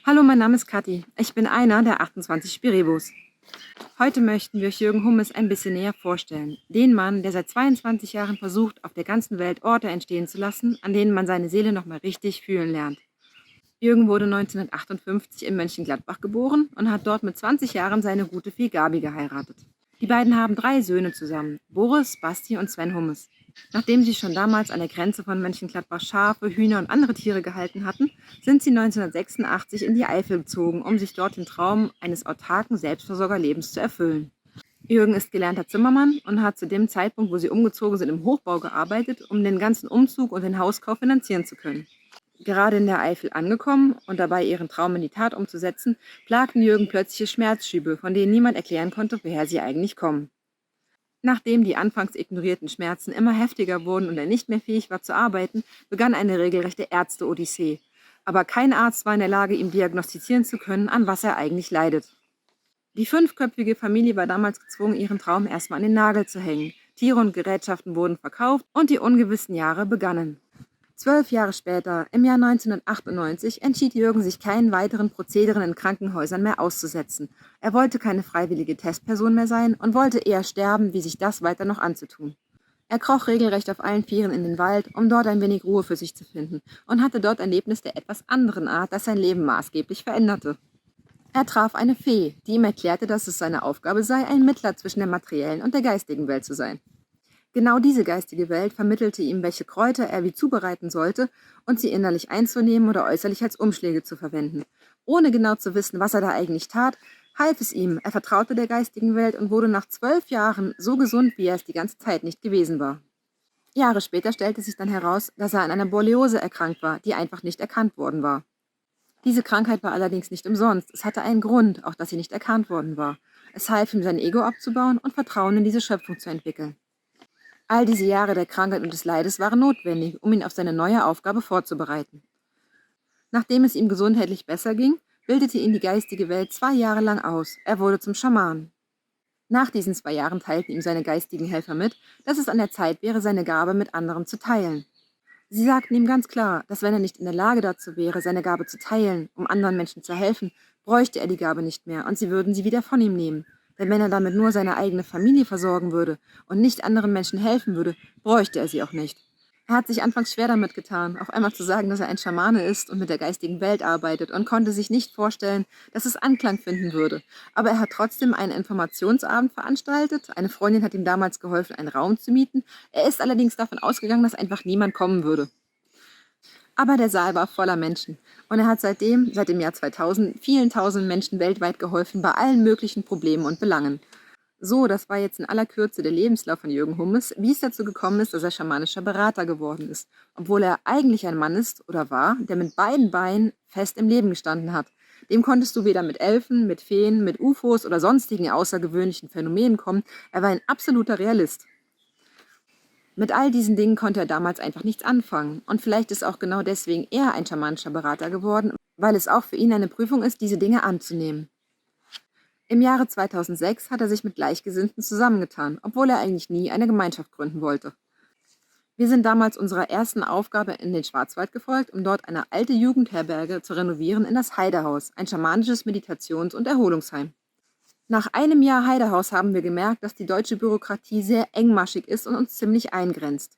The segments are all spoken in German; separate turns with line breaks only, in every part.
Hallo, mein Name ist Kathi. Ich bin einer der 28 Spirebos. Heute möchten wir euch Jürgen Hummes ein bisschen näher vorstellen. Den Mann, der seit 22 Jahren versucht, auf der ganzen Welt Orte entstehen zu lassen, an denen man seine Seele nochmal richtig fühlen lernt. Jürgen wurde 1958 in Mönchengladbach geboren und hat dort mit 20 Jahren seine gute Fee Gabi geheiratet. Die beiden haben 3 Söhne zusammen, Boris, Basti und Sven Hummes. Nachdem sie schon damals an der Grenze von Mönchengladbach Schafe, Hühner und andere Tiere gehalten hatten, sind sie 1986 in die Eifel gezogen, um sich dort den Traum eines autarken Selbstversorgerlebens zu erfüllen. Jürgen ist gelernter Zimmermann und hat zu dem Zeitpunkt, wo sie umgezogen sind, im Hochbau gearbeitet, um den ganzen Umzug und den Hauskauf finanzieren zu können. Gerade in der Eifel angekommen und dabei ihren Traum in die Tat umzusetzen, plagten Jürgen plötzliche Schmerzschübe, von denen niemand erklären konnte, woher sie eigentlich kommen. Nachdem die anfangs ignorierten Schmerzen immer heftiger wurden und er nicht mehr fähig war zu arbeiten, begann eine regelrechte Ärzte-Odyssee. Aber kein Arzt war in der Lage, ihm diagnostizieren zu können, an was er eigentlich leidet. Die 5-köpfige Familie war damals gezwungen, ihren Traum erstmal an den Nagel zu hängen. Tiere und Gerätschaften wurden verkauft und die ungewissen Jahre begannen. 12 Jahre später, im Jahr 1998, entschied Jürgen, sich keinen weiteren Prozederen in Krankenhäusern mehr auszusetzen. Er wollte keine freiwillige Testperson mehr sein und wollte eher sterben, wie sich das weiter noch anzutun. Er kroch regelrecht auf allen Vieren in den Wald, um dort ein wenig Ruhe für sich zu finden, und hatte dort ein Erlebnis der etwas anderen Art, das sein Leben maßgeblich veränderte. Er traf eine Fee, die ihm erklärte, dass es seine Aufgabe sei, ein Mittler zwischen der materiellen und der geistigen Welt zu sein. Genau diese geistige Welt vermittelte ihm, welche Kräuter er wie zubereiten sollte und sie innerlich einzunehmen oder äußerlich als Umschläge zu verwenden. Ohne genau zu wissen, was er da eigentlich tat, half es ihm, er vertraute der geistigen Welt und wurde nach 12 Jahren so gesund, wie er es die ganze Zeit nicht gewesen war. Jahre später stellte sich dann heraus, dass er an einer Borreliose erkrankt war, die einfach nicht erkannt worden war. Diese Krankheit war allerdings nicht umsonst. Es hatte einen Grund, auch dass sie nicht erkannt worden war. Es half ihm, sein Ego abzubauen und Vertrauen in diese Schöpfung zu entwickeln. All diese Jahre der Krankheit und des Leides waren notwendig, um ihn auf seine neue Aufgabe vorzubereiten. Nachdem es ihm gesundheitlich besser ging, bildete ihn die geistige Welt 2 Jahre lang aus. Er wurde zum Schamanen. Nach diesen 2 Jahren teilten ihm seine geistigen Helfer mit, dass es an der Zeit wäre, seine Gabe mit anderen zu teilen. Sie sagten ihm ganz klar, dass wenn er nicht in der Lage dazu wäre, seine Gabe zu teilen, um anderen Menschen zu helfen, bräuchte er die Gabe nicht mehr und sie würden sie wieder von ihm nehmen. Denn wenn er damit nur seine eigene Familie versorgen würde und nicht anderen Menschen helfen würde, bräuchte er sie auch nicht. Er hat sich anfangs schwer damit getan, auf einmal zu sagen, dass er ein Schamane ist und mit der geistigen Welt arbeitet und konnte sich nicht vorstellen, dass es Anklang finden würde. Aber er hat trotzdem einen Informationsabend veranstaltet. Eine Freundin hat ihm damals geholfen, einen Raum zu mieten. Er ist allerdings davon ausgegangen, dass einfach niemand kommen würde. Aber der Saal war voller Menschen und er hat seit dem Jahr 2000, vielen tausend Menschen weltweit geholfen bei allen möglichen Problemen und Belangen. So, das war jetzt in aller Kürze der Lebenslauf von Jürgen Hummes, wie es dazu gekommen ist, dass er schamanischer Berater geworden ist, obwohl er eigentlich ein Mann ist oder war, der mit beiden Beinen fest im Leben gestanden hat. Dem konntest du weder mit Elfen, mit Feen, mit UFOs oder sonstigen außergewöhnlichen Phänomenen kommen. Er war ein absoluter Realist. Mit all diesen Dingen konnte er damals einfach nichts anfangen. Und vielleicht ist auch genau deswegen er ein schamanischer Berater geworden, weil es auch für ihn eine Prüfung ist, diese Dinge anzunehmen. Im Jahre 2006 hat er sich mit Gleichgesinnten zusammengetan, obwohl er eigentlich nie eine Gemeinschaft gründen wollte. Wir sind damals unserer ersten Aufgabe in den Schwarzwald gefolgt, um dort eine alte Jugendherberge zu renovieren in das Heidehaus, ein schamanisches Meditations- und Erholungsheim. Nach einem Jahr Heidehaus haben wir gemerkt, dass die deutsche Bürokratie sehr engmaschig ist und uns ziemlich eingrenzt.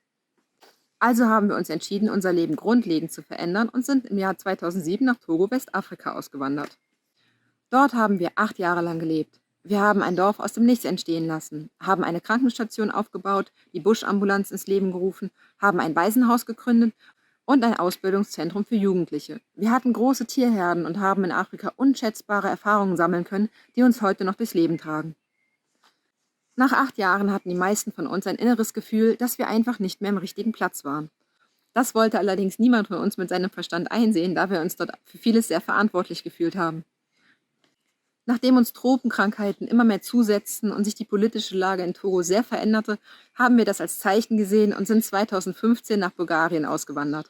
Also haben wir uns entschieden, unser Leben grundlegend zu verändern und sind im Jahr 2007 nach Togo, Westafrika, ausgewandert. Dort haben wir 8 Jahre lang gelebt. Wir haben ein Dorf aus dem Nichts entstehen lassen, haben eine Krankenstation aufgebaut, die Buschambulanz ins Leben gerufen, haben ein Waisenhaus gegründet und ein Ausbildungszentrum für Jugendliche. Wir hatten große Tierherden und haben in Afrika unschätzbare Erfahrungen sammeln können, die uns heute noch durchs Leben tragen. Nach 8 Jahren hatten die meisten von uns ein inneres Gefühl, dass wir einfach nicht mehr am richtigen Platz waren. Das wollte allerdings niemand von uns mit seinem Verstand einsehen, da wir uns dort für vieles sehr verantwortlich gefühlt haben. Nachdem uns Tropenkrankheiten immer mehr zusetzten und sich die politische Lage in Togo sehr veränderte, haben wir das als Zeichen gesehen und sind 2015 nach Bulgarien ausgewandert.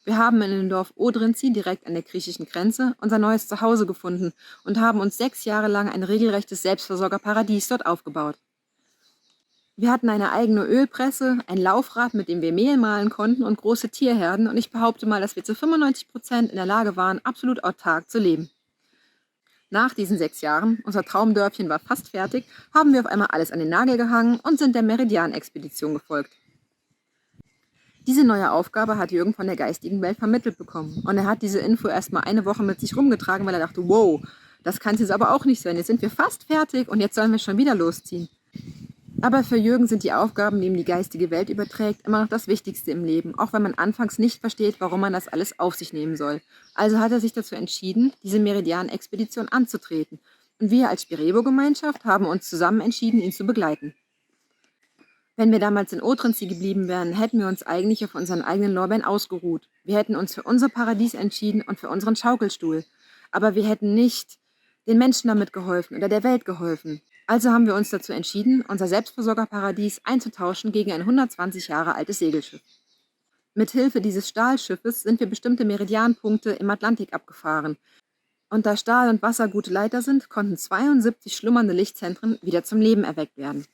Wir haben in dem Dorf Odrinci, direkt an der griechischen Grenze, unser neues Zuhause gefunden und haben uns 6 Jahre lang ein regelrechtes Selbstversorgerparadies dort aufgebaut. Wir hatten eine eigene Ölpresse, ein Laufrad, mit dem wir Mehl mahlen konnten und große Tierherden und ich behaupte mal, dass wir zu 95% in der Lage waren, absolut autark zu leben. Nach diesen 6 Jahren, unser Traumdörfchen war fast fertig, haben wir auf einmal alles an den Nagel gehangen und sind der Meridian-Expedition gefolgt. Diese neue Aufgabe hat Jürgen von der geistigen Welt vermittelt bekommen und er hat diese Info erstmal eine Woche mit sich rumgetragen, weil er dachte, wow, das kann es jetzt aber auch nicht sein, jetzt sind wir fast fertig und jetzt sollen wir schon wieder losziehen. Aber für Jürgen sind die Aufgaben, die ihm die geistige Welt überträgt, immer noch das Wichtigste im Leben, auch wenn man anfangs nicht versteht, warum man das alles auf sich nehmen soll. Also hat er sich dazu entschieden, diese Meridian-Expedition anzutreten. Und wir als Spirebo-Gemeinschaft haben uns zusammen entschieden, ihn zu begleiten. Wenn wir damals in Otrenzi geblieben wären, hätten wir uns eigentlich auf unseren eigenen Lorbeeren ausgeruht. Wir hätten uns für unser Paradies entschieden und für unseren Schaukelstuhl. Aber wir hätten nicht den Menschen damit geholfen oder der Welt geholfen. Also haben wir uns dazu entschieden, unser Selbstversorgerparadies einzutauschen gegen ein 120 Jahre altes Segelschiff. Mithilfe dieses Stahlschiffes sind wir bestimmte Meridianpunkte im Atlantik abgefahren. Und da Stahl und Wasser gute Leiter sind, konnten 72 schlummernde Lichtzentren wieder zum Leben erweckt werden.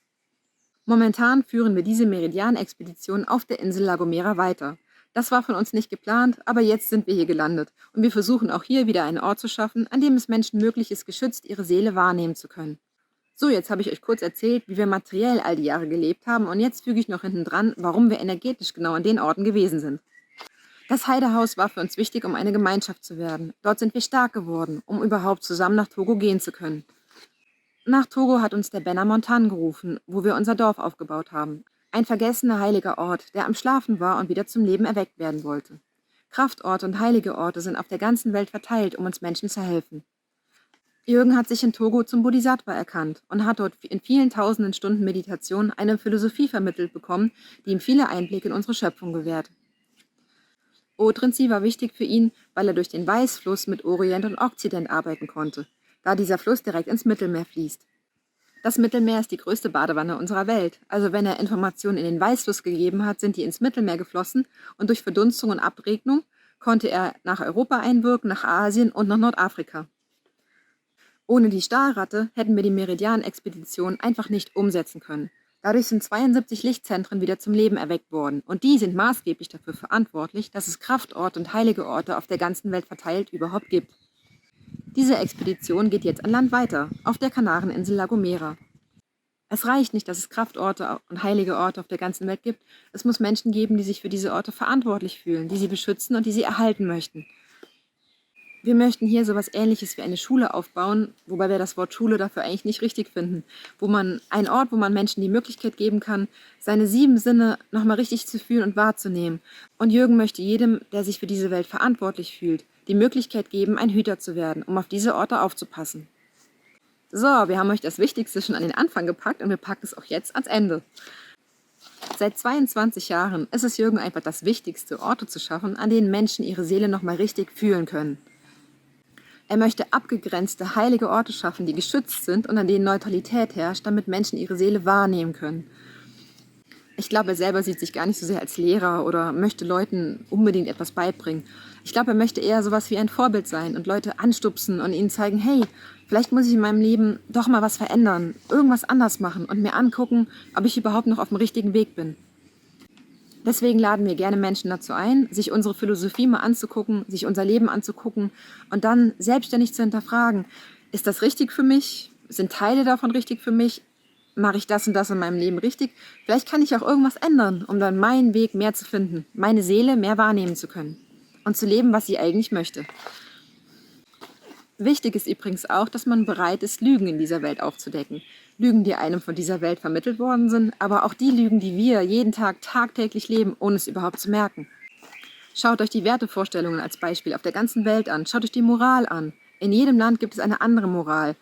Momentan führen wir diese Meridian-Expedition auf der Insel La Gomera weiter. Das war von uns nicht geplant, aber jetzt sind wir hier gelandet und wir versuchen auch hier wieder einen Ort zu schaffen, an dem es Menschen möglich ist, geschützt ihre Seele wahrnehmen zu können. So, jetzt habe ich euch kurz erzählt, wie wir materiell all die Jahre gelebt haben und jetzt füge ich noch hinten dran, warum wir energetisch genau an den Orten gewesen sind. Das Heidehaus war für uns wichtig, um eine Gemeinschaft zu werden. Dort sind wir stark geworden, um überhaupt zusammen nach Togo gehen zu können. Nach Togo hat uns der Benner Montan gerufen, wo wir unser Dorf aufgebaut haben. Ein vergessener heiliger Ort, der am Schlafen war und wieder zum Leben erweckt werden wollte. Kraftorte und heilige Orte sind auf der ganzen Welt verteilt, um uns Menschen zu helfen. Jürgen hat sich in Togo zum Bodhisattva erkannt und hat dort in vielen tausenden Stunden Meditation eine Philosophie vermittelt bekommen, die ihm viele Einblicke in unsere Schöpfung gewährt. Otrenzi war wichtig für ihn, weil er durch den Weißfluss mit Orient und Okzident arbeiten konnte, da dieser Fluss direkt ins Mittelmeer fließt. Das Mittelmeer ist die größte Badewanne unserer Welt, also wenn er Informationen in den Weißfluss gegeben hat, sind die ins Mittelmeer geflossen und durch Verdunstung und Abregnung konnte er nach Europa einwirken, nach Asien und nach Nordafrika. Ohne die Stahlratte hätten wir die Meridian-Expedition einfach nicht umsetzen können. Dadurch sind 72 Lichtzentren wieder zum Leben erweckt worden und die sind maßgeblich dafür verantwortlich, dass es Kraftorte und heilige Orte auf der ganzen Welt verteilt überhaupt gibt. Diese Expedition geht jetzt an Land weiter, auf der Kanareninsel La Gomera. Es reicht nicht, dass es Kraftorte und heilige Orte auf der ganzen Welt gibt. Es muss Menschen geben, die sich für diese Orte verantwortlich fühlen, die sie beschützen und die sie erhalten möchten. Wir möchten hier sowas Ähnliches wie eine Schule aufbauen, wobei wir das Wort Schule dafür eigentlich nicht richtig finden. Ein Ort, wo man Menschen die Möglichkeit geben kann, seine 7 Sinne nochmal richtig zu fühlen und wahrzunehmen. Und Jürgen möchte jedem, der sich für diese Welt verantwortlich fühlt, die Möglichkeit geben, ein Hüter zu werden, um auf diese Orte aufzupassen. So, wir haben euch das Wichtigste schon an den Anfang gepackt und wir packen es auch jetzt ans Ende. Seit 22 Jahren ist es Jürgen einfach das Wichtigste, Orte zu schaffen, an denen Menschen ihre Seele nochmal richtig fühlen können. Er möchte abgegrenzte, heilige Orte schaffen, die geschützt sind und an denen Neutralität herrscht, damit Menschen ihre Seele wahrnehmen können. Ich glaube, er selber sieht sich gar nicht so sehr als Lehrer oder möchte Leuten unbedingt etwas beibringen. Ich glaube, er möchte eher sowas wie ein Vorbild sein und Leute anstupsen und ihnen zeigen, hey, vielleicht muss ich in meinem Leben doch mal was verändern, irgendwas anders machen und mir angucken, ob ich überhaupt noch auf dem richtigen Weg bin. Deswegen laden wir gerne Menschen dazu ein, sich unsere Philosophie mal anzugucken, sich unser Leben anzugucken und dann selbstständig zu hinterfragen, ist das richtig für mich? Sind Teile davon richtig für mich? Mache ich das und das in meinem Leben richtig? Vielleicht kann ich auch irgendwas ändern, um dann meinen Weg mehr zu finden, meine Seele mehr wahrnehmen zu können und zu leben, was sie eigentlich möchte. Wichtig ist übrigens auch, dass man bereit ist, Lügen in dieser Welt aufzudecken. Lügen, die einem von dieser Welt vermittelt worden sind, aber auch die Lügen, die wir jeden Tag tagtäglich leben, ohne es überhaupt zu merken. Schaut euch die Wertevorstellungen als Beispiel auf der ganzen Welt an. Schaut euch die Moral an. In jedem Land gibt es eine andere Moral.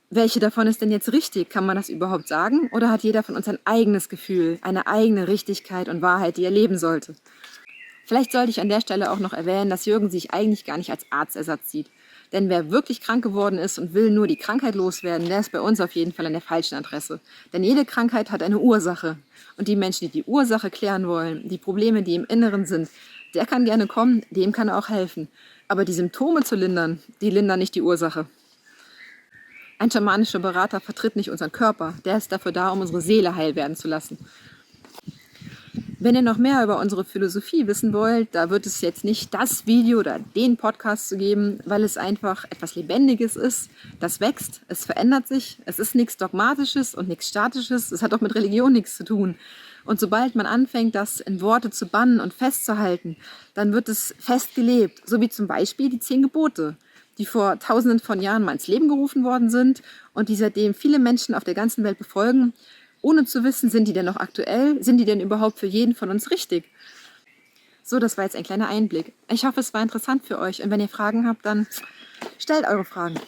Welche davon ist denn jetzt richtig? Kann man das überhaupt sagen? Oder hat jeder von uns ein eigenes Gefühl, eine eigene Richtigkeit und Wahrheit, die er leben sollte? Vielleicht sollte ich an der Stelle auch noch erwähnen, dass Jürgen sich eigentlich gar nicht als Arztersatz sieht. Denn wer wirklich krank geworden ist und will nur die Krankheit loswerden, der ist bei uns auf jeden Fall an der falschen Adresse. Denn jede Krankheit hat eine Ursache. Und die Menschen, die die Ursache klären wollen, die Probleme, die im Inneren sind, der kann gerne kommen, dem kann er auch helfen. Aber die Symptome zu lindern, die lindern nicht die Ursache. Ein schamanischer Berater vertritt nicht unseren Körper, der ist dafür da, um unsere Seele heil werden zu lassen. Wenn ihr noch mehr über unsere Philosophie wissen wollt, da wird es jetzt nicht das Video oder den Podcast zu geben, weil es einfach etwas Lebendiges ist, das wächst, es verändert sich, es ist nichts Dogmatisches und nichts Statisches, es hat auch mit Religion nichts zu tun. Und sobald man anfängt, das in Worte zu bannen und festzuhalten, dann wird es festgelebt, so wie zum Beispiel die 10 Gebote, die vor Tausenden von Jahren mal ins Leben gerufen worden sind und die seitdem viele Menschen auf der ganzen Welt befolgen, ohne zu wissen, sind die denn noch aktuell, sind die denn überhaupt für jeden von uns richtig? So, das war jetzt ein kleiner Einblick. Ich hoffe, es war interessant für euch und wenn ihr Fragen habt, dann stellt eure Fragen.